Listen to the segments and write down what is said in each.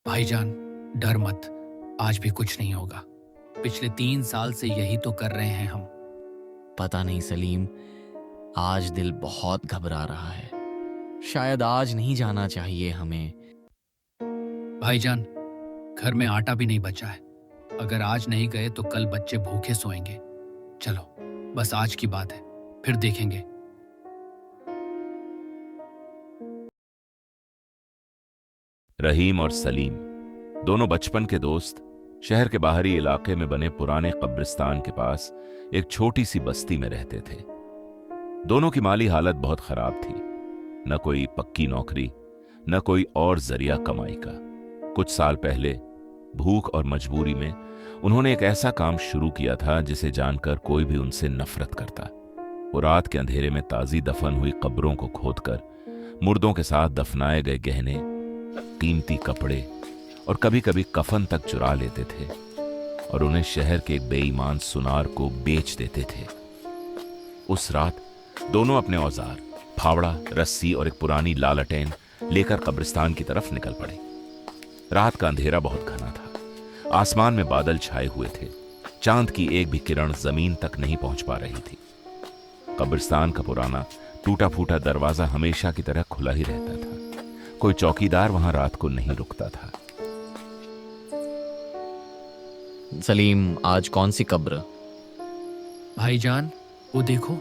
भाईजान, डर मत। आज भी कुछ नहीं होगा। पिछले 3 साल से यही तो कर रहे हैं हम। पता नहीं सलीम, आज दिल बहुत घबरा रहा है। शायद आज नहीं जाना चाहिए हमें। भाईजान, घर में आटा भी नहीं बचा है। अगर आज नहीं गए तो कल बच्चे भूखे सोएंगे। चलो, बस आज की बात है, फिर देखेंगे। रहीम और सलीम दोनों बचपन के दोस्त शहर के बाहरी इलाके में बने पुराने कब्रिस्तान के पास एक छोटी सी बस्ती में रहते थे। दोनों की माली हालत बहुत खराब थी। न कोई पक्की नौकरी, न कोई और जरिया कमाई का। कुछ साल पहले भूख और मजबूरी में उन्होंने एक ऐसा काम शुरू किया था जिसे जानकर कोई भी उनसे नफरत करता। वो रात के अंधेरे में ताजी दफन हुई कब्रों को खोदकर मुर्दों के साथ दफनाए गए गहने, कीमती कपड़े और कभी कभी कफन तक चुरा लेते थे और उन्हें शहर के एक बेईमान सुनार को बेच देते थे। उस रात दोनों अपने औजार, फावड़ा, रस्सी और एक पुरानी लालटेन लेकर कब्रिस्तान की तरफ निकल पड़े। रात का अंधेरा बहुत घना था। आसमान में बादल छाए हुए थे। चांद की एक भी किरण जमीन तक नहीं पहुंच पा रही थी। कब्रिस्तान का पुराना टूटा फूटा दरवाजा हमेशा की तरह खुला ही रहता था। कोई चौकीदार वहां रात को नहीं रुकता था। सलीम, आज कौन सी कब्र? भाईजान, वो देखो,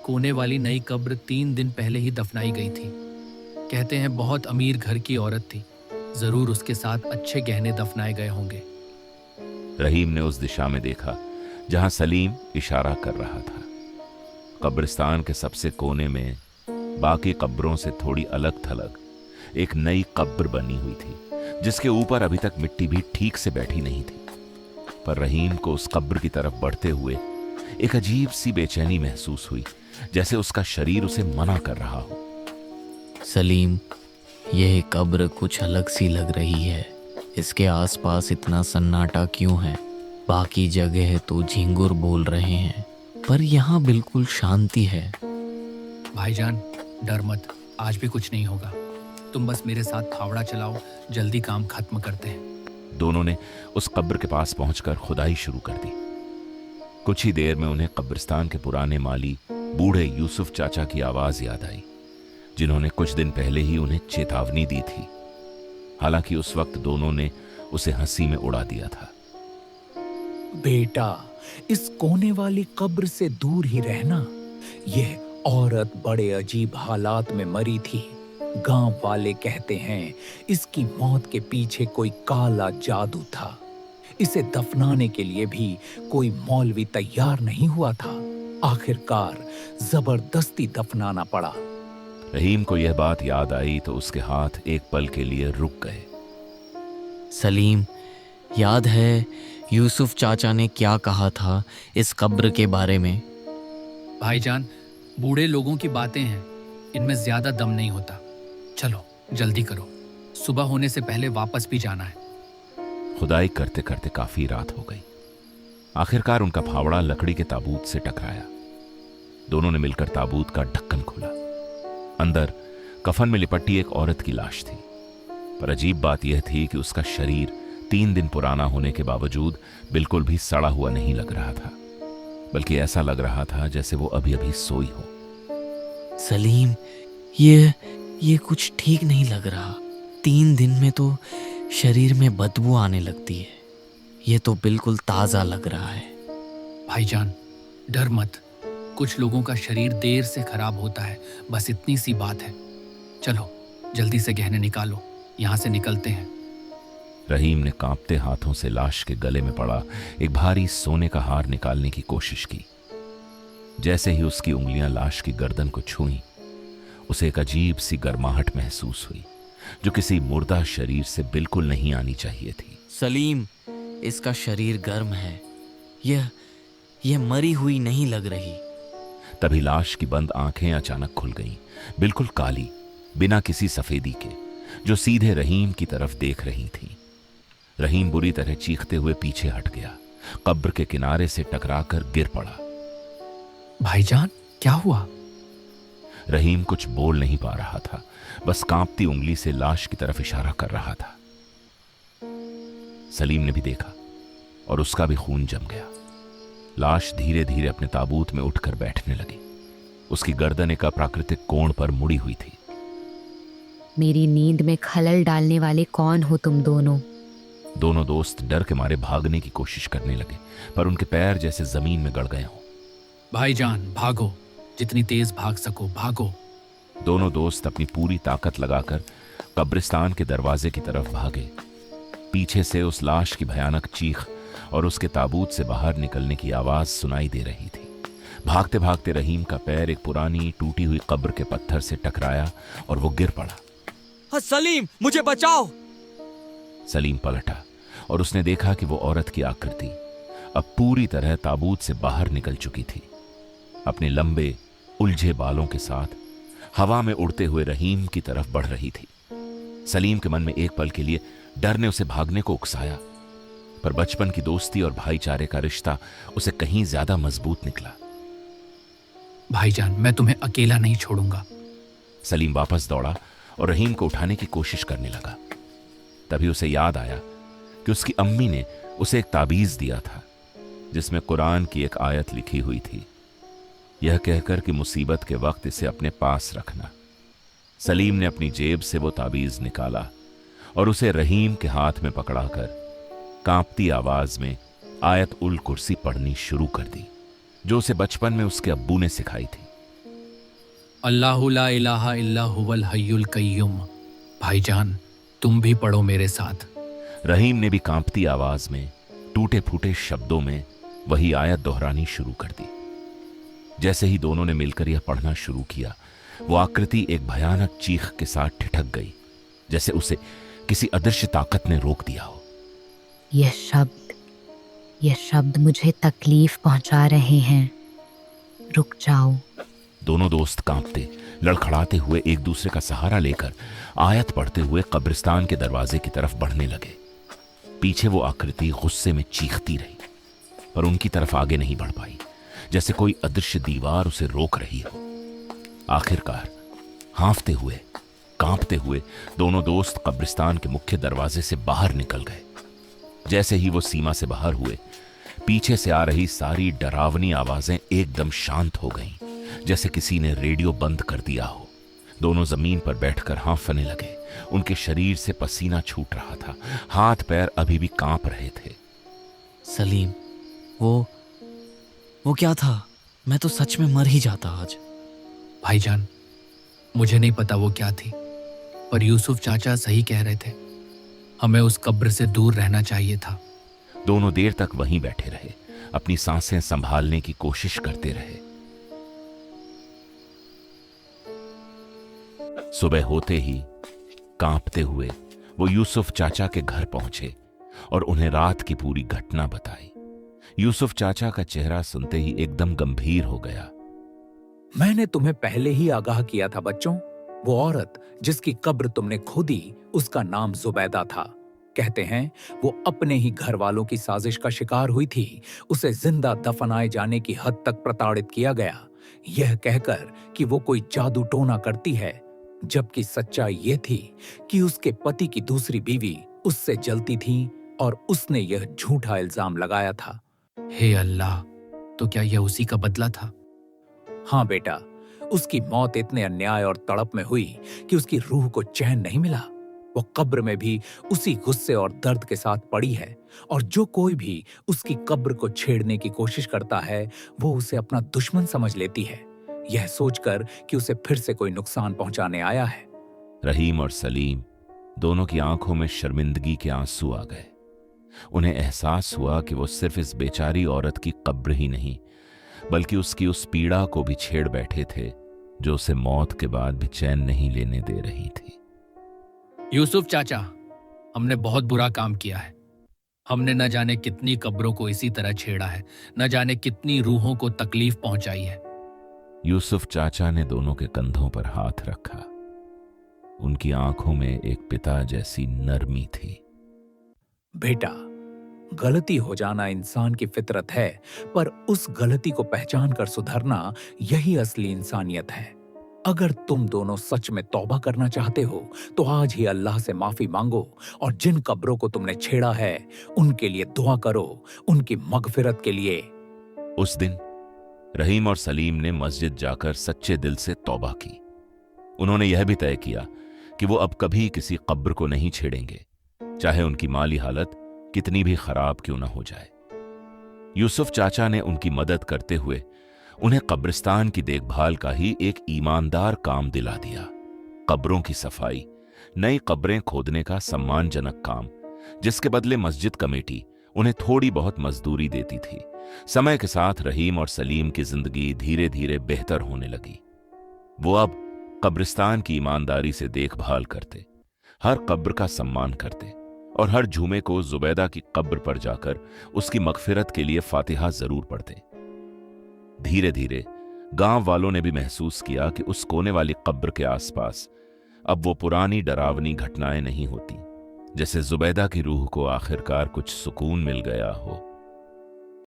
कोने वाली नई कब्र 3 दिन पहले ही दफनाई गई थी। कहते हैं बहुत अमीर घर की औरत थी। जरूर उसके साथ अच्छे गहने दफनाए गए होंगे। रहीम ने उस दिशा में देखा जहां सलीम इशारा कर रहा था। कब्रिस्तान के सबसे कोने में बाकी कब्रों से थोड़ी अलग थलग एक नई कब्र बनी हुई थी, जिसके ऊपर अभी तक मिट्टी भी ठीक से बैठी नहीं थी। पर रहीम को उस कब्र की तरफ बढ़ते हुए एक अजीब सी बेचैनी महसूस हुई, जैसे उसका शरीर उसे मना कर रहा हो। सलीम, यह कब्र कुछ अलग सी लग रही है। इसके आसपास इतना सन्नाटा क्यों है? बाकी जगह तो झिंगुर बोल रहे हैं, पर यहाँ बिल्कुल शांति है। भाईजान, डर मत। आज भी कुछ नहीं होगा। तुम बस मेरे साथ फावड़ा चलाओ, जल्दी काम खत्म करते हैं। दोनों ने उस कब्र के पास पहुंचकर खुदाई शुरू कर दी। कुछ ही देर में उन्हें कब्रिस्तान के पुराने माली बूढ़े यूसुफ चाचा की आवाज याद आई, जिन्होंने कुछ दिन पहले ही उन्हें चेतावनी दी थी। हालांकि उस वक्त दोनों ने उसे हंसी में उड़ा दिया था। बेटा, इस कोने वाली कब्र से दूर ही रहना। यह औरत बड़े अजीब हालात में मरी थी। गांव वाले कहते हैं इसकी मौत के पीछे कोई काला जादू था। इसे दफनाने के लिए भी कोई मौलवी तैयार नहीं हुआ था। आखिरकार जबरदस्ती दफनाना पड़ा। रहीम को यह बात याद आई तो उसके हाथ एक पल के लिए रुक गए। सलीम, याद है यूसुफ चाचा ने क्या कहा था इस कब्र के बारे में? भाईजान, बूढ़े लोगों की बातें हैं, इनमें ज्यादा दम नहीं होता। चलो जल्दी करो, सुबह होने से पहले वापस भी जाना है। खुदाई करते करते काफी रात हो गई। आखिरकार उनका फावड़ा लकड़ी के ताबूत से टकराया। दोनों ने मिलकर ताबूत का ढक्कन खोला। अंदर कफन में लिपटी एक औरत की लाश थी। पर अजीब बात यह थी कि उसका शरीर 3 दिन पुराना होने के बावजूद बिल्कुल भी सड़ा हुआ नहीं लग रहा था, बल्कि ऐसा लग रहा था जैसे वो अभी अभी सोई हो। सलीम, ये कुछ ठीक नहीं लग रहा। 3 दिन में तो शरीर में बदबू आने लगती है। ये तो बिल्कुल ताजा लग रहा है। भाईजान, डर मत। कुछ लोगों का शरीर देर से खराब होता है, बस इतनी सी बात है। चलो जल्दी से गहने निकालो, यहां से निकलते हैं। रहीम ने कांपते हाथों से लाश के गले में पड़ा एक भारी सोने का हार निकालने की कोशिश की। जैसे ही उसकी उंगलियां लाश की गर्दन को छुईं, उसे एक अजीब सी गर्माहट महसूस हुई, जो किसी मुर्दा शरीर से बिल्कुल नहीं आनी चाहिए थी। सलीम, इसका शरीर गर्म है। यह मरी हुई नहीं लग रही। तभी लाश की बंद आंखें अचानक खुल गईं, बिल्कुल काली, बिना किसी सफेदी के, जो सीधे रहीम की तरफ देख रही थी। रहीम बुरी तरह चीखते हुए पीछे हट गया। कब्र के किनारे से टकराकर गिर पड़ा। भाईजान, क्या हुआ? रहीम कुछ बोल नहीं पा रहा था, बस कांपती उंगली से लाश की तरफ इशारा कर रहा था। सलीम ने भी देखा और उसका भी खून जम गया। लाश धीरे धीरे अपने ताबूत में उठकर बैठने लगी। उसकी गर्दन एक अप्राकृतिक कोण पर मुड़ी हुई थी। मेरी नींद में खलल डालने वाले कौन हो तुम दोनों? दोनों दोस्त डर के मारे भागने की कोशिश करने लगे, पर उनके पैर जैसे जमीन में गड़ गए हों। भाईजान भागो, जितनी तेज भाग सको भागो। दोनों दोस्त अपनी पूरी ताकत लगाकर कब्रिस्तान के दरवाजे की तरफ भागे। पीछे से उस लाश की भयानक चीख और उसके ताबूत से बाहर निकलने की आवाज सुनाई दे रही थी। भागते भागते रहीम का पैर एक पुरानी टूटी हुई कब्र के पत्थर से टकराया और वो गिर पड़ा। सलीम, मुझे बचाओ! सलीम पलटा और उसने देखा कि वो औरत की आकृति अब पूरी तरह ताबूत से बाहर निकल चुकी थी। अपने लंबे उलझे बालों के साथ हवा में उड़ते हुए रहीम की तरफ बढ़ रही थी। सलीम के मन में एक पल के लिए डर ने उसे भागने को उकसाया, पर बचपन की दोस्ती और भाईचारे का रिश्ता उसे कहीं ज्यादा मजबूत निकला। भाईजान, मैं तुम्हें अकेला नहीं छोड़ूंगा। सलीम वापस दौड़ा और रहीम को उठाने की कोशिश करने लगा। तभी उसे याद आया कि उसकी अम्मी ने उसे एक ताबीज दिया था जिसमें कुरान की एक आयत लिखी हुई थी, यह कहकर कि मुसीबत के वक्त इसे अपने पास रखना। सलीम ने अपनी जेब से वो ताबीज निकाला और उसे रहीम के हाथ में पकड़ाकर कांपती आवाज में आयत उल कुर्सी पढ़नी शुरू कर दी, जो उसे बचपन में उसके अब्बू ने सिखाई थी। अल्लाहु ला इलाहा इल्ला हुवल हय्युल कय्यूम। भाईजान, तुम भी पढ़ो मेरे साथ। रहीम ने भी कांपती आवाज में टूटे फूटे शब्दों में वही आयत दोहरानी शुरू कर दी। जैसे ही दोनों ने मिलकर यह पढ़ना शुरू किया, वो आकृति एक भयानक चीख के साथ ठिठक गई, जैसे उसे किसी अदृश्य ताकत ने रोक दिया हो। यह शब्द मुझे तकलीफ पहुंचा रहे हैं। रुक जाओ। दोनों दोस्त कांपते लड़खड़ाते हुए एक दूसरे का सहारा लेकर आयत पढ़ते हुए कब्रिस्तान के दरवाजे की तरफ बढ़ने लगे। पीछे वो आकृति गुस्से में चीखती रही, पर उनकी तरफ आगे नहीं बढ़ पाई, जैसे कोई अदृश्य दीवार उसे रोक रही हो। आखिरकार हांफते हुए कांपते हुए दोनों दोस्त कब्रिस्तान के मुख्य दरवाजे से बाहर निकल गए। जैसे ही वो सीमा से बाहर हुए, पीछे से आ रही सारी डरावनी आवाजें एकदम शांत हो गईं, जैसे किसी ने रेडियो बंद कर दिया हो। दोनों जमीन पर बैठकर हांफने लगे। उनके शरीर से पसीना छूट रहा था, हाथ पैर अभी भी कांप रहे थे। सलीम, वो क्या था? मैं तो सच में मर ही जाता आज। भाईजान, मुझे नहीं पता वो क्या थी, पर यूसुफ चाचा सही कह रहे थे। हमें उस कब्र से दूर रहना चाहिए था। दोनों देर तक वहीं बैठे रहे, अपनी सांसें संभालने की कोशिश करते रहे। सुबह होते ही कांपते हुए वो यूसुफ चाचा के घर पहुंचे और उन्हें रात की पूरी घटना बताई। यूसुफ चाचा का चेहरा सुनते ही एकदम गंभीर हो गया। मैंने तुम्हें पहले ही आगाह किया था बच्चों। वो औरत जिसकी कब्र तुमने खोदी, उसका नाम जुबैदा था। कहते हैं वो अपने ही घर वालों की साजिश का शिकार हुई थी। उसे जिंदा दफनाए जाने की हद तक प्रताड़ित किया गया, यह कहकर कि वो कोई जादू टोना करती है, जबकि सच्चाई ये थी कि उसके पति की दूसरी बीवी उससे जलती थी और उसने यह झूठा इल्जाम लगाया था। हे अल्लाह, तो क्या यह उसी का बदला था? हाँ बेटा, उसकी मौत इतने अन्याय और तड़प में हुई कि उसकी रूह को चैन नहीं मिला। वो कब्र में भी उसी गुस्से और दर्द के साथ पड़ी है, और जो कोई भी उसकी कब्र को छेड़ने की कोशिश करता है, वो उसे अपना दुश्मन समझ लेती है, यह सोचकर कि उसे फिर से कोई नुकसान पहुंचाने आया है। रहीम और सलीम दोनों की आंखों में शर्मिंदगी के आंसू आ गए। उन्हें एहसास हुआ कि वो सिर्फ इस बेचारी औरत की कब्र ही नहीं, बल्कि उसकी उस पीड़ा को भी छेड़ बैठे थे जो उसे मौत के बाद भी चैन नहीं लेने दे रही थी। यूसुफ चाचा, हमने बहुत बुरा काम किया है। हमने न जाने कितनी कब्रों को इसी तरह छेड़ा है, न जाने कितनी रूहों को तकलीफ पहुंचाई है। यूसुफ चाचा ने दोनों के कंधों पर हाथ रखा। उनकी आंखों में एक पिता जैसी नरमी थी। बेटा, गलती हो जाना इंसान की फितरत है, पर उस गलती को पहचान कर सुधरना, यही असली इंसानियत है। अगर तुम दोनों सच में तौबा करना चाहते हो तो आज ही अल्लाह से माफी मांगो और जिन कब्रों को तुमने छेड़ा है उनके लिए दुआ करो, उनकी मगफिरत के लिए। उस दिन रहीम और सलीम ने मस्जिद जाकर सच्चे दिल से तौबा की। उन्होंने यह भी तय किया कि वो अब कभी किसी कब्र को नहीं छेड़ेंगे, चाहे उनकी माली हालत कितनी भी खराब क्यों ना हो जाए। यूसुफ चाचा ने उनकी मदद करते हुए उन्हें कब्रिस्तान की देखभाल का ही एक ईमानदार काम दिला दिया। कब्रों की सफाई, नई कब्रें खोदने का सम्मानजनक काम, जिसके बदले मस्जिद कमेटी उन्हें थोड़ी बहुत मजदूरी देती थी। समय के साथ रहीम और सलीम की जिंदगी धीरे धीरे बेहतर होने लगी। वो अब कब्रिस्तान की ईमानदारी से देखभाल करते, हर कब्र का सम्मान करते और हर जुमे को जुबैदा की कब्र पर जाकर उसकी मगफिरत के लिए फातिहा जरूर पढ़ते। धीरे धीरे गांव वालों ने भी महसूस किया कि उस कोने वाली कब्र के आसपास अब वो पुरानी डरावनी घटनाएं नहीं होती, जैसे जुबैदा की रूह को आखिरकार कुछ सुकून मिल गया हो।